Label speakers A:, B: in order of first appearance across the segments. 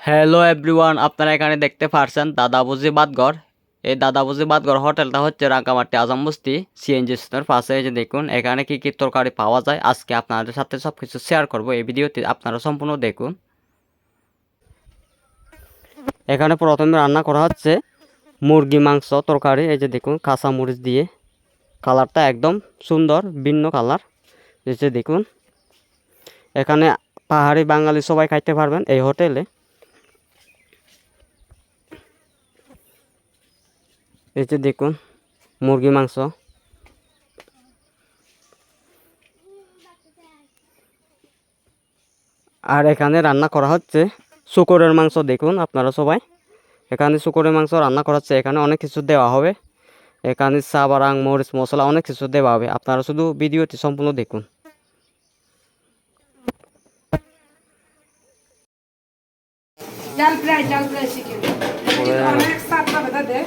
A: Hello everyone, আপনারা এখানে দেখতে পারছেন দাদাবুজি বাতঘর। এই দাদাবুজি বাতঘর হোটেলটা হচ্ছে রাঙ্গামাটি আজম বস্তি সিএনজি স্টেশনের পাশে। এই যে দেখুন এখানে কি কি তরকারি পাওয়া যায়, আজকে আপনাদের সাথে সবকিছু শেয়ার করব এই ভিডিওতে, আপনারা সম্পূর্ণ দেখুন। এখানে প্রথমে রান্না করা হচ্ছে মুরগি মাংস তরকারি। এই যে দেখুন কাঁচা মরিচ দিয়ে, কালারটা একদম সুন্দর ভিন্ন কালার। এই যে দেখুন এখানে পাহাড়ি বাঙালি সবাই খাইতে পারবেন এই হোটেলে। এই যে দেখুন মুরগি মাংস, আর এখানে রান্না করা হচ্ছে শুকরের মাংস। দেখুন আপনারা সবাই এখানে শুকরের মাংস রান্না করা হচ্ছে। এখানে অনেক কিছু দেওয়া হবে, এখানে সাবারাং মরিচ মশলা অনেক কিছু দেওয়া হবে। আপনারা শুধু ভিডিওটি সম্পূর্ণ দেখুন।
B: জাল ফ্রাই চিকেন অনেক স্বাদ হবে তাদের।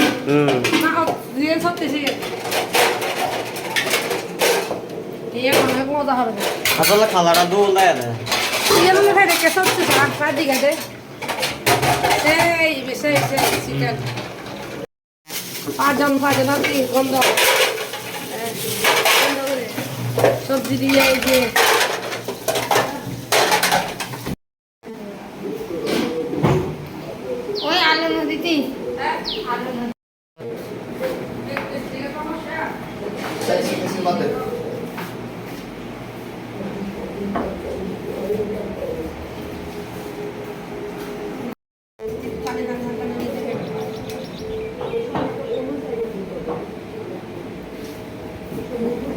B: না রিয়েল সত্যি চিকেন এই অনেক মজা হবে।
A: আসলে খালাটা দোলাই আছে
B: রিয়েল মনে হয় দেখে সত্যি স্বাদ স্বাদ দিকে দে এই বেশি চিকেন পাঁচজন আর কি গন্ধ সবজি দিয়ে এই যে ওই আলু না দিতি আলু না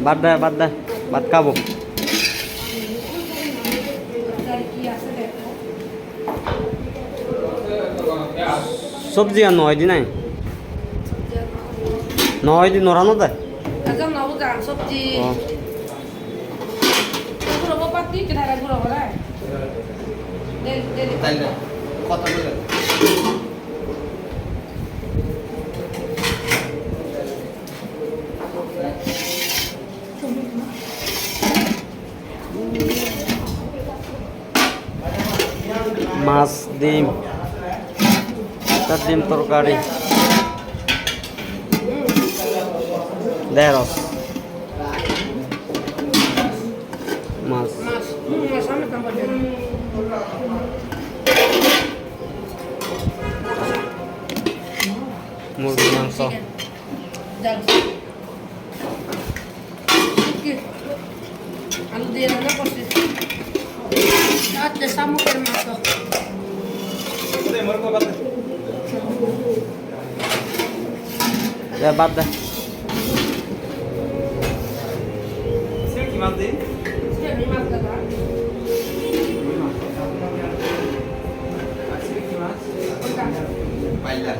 A: বাদ দে ভাত খাবো। সবজি আর 9 দিন নাই, 9 দিন নরানো দেয়।
B: একদম নবু গান সবজি পুরো বাপাতি কেনারা পুরো বলে দে
C: তাই না কথা বলে
A: মাছ ডিম, একটা ডিম তরকারি, ঢেঁড়স মাছ,
B: সামনে কাম করবে
A: মুরগি মাংস,
B: ডাল কি আলু দিয়ে রান্না করছি আচ্ছা শামুকের মাংস
A: বাদ দে।
C: কি মাছ দিই
B: মাছ দাদা
C: পাইলা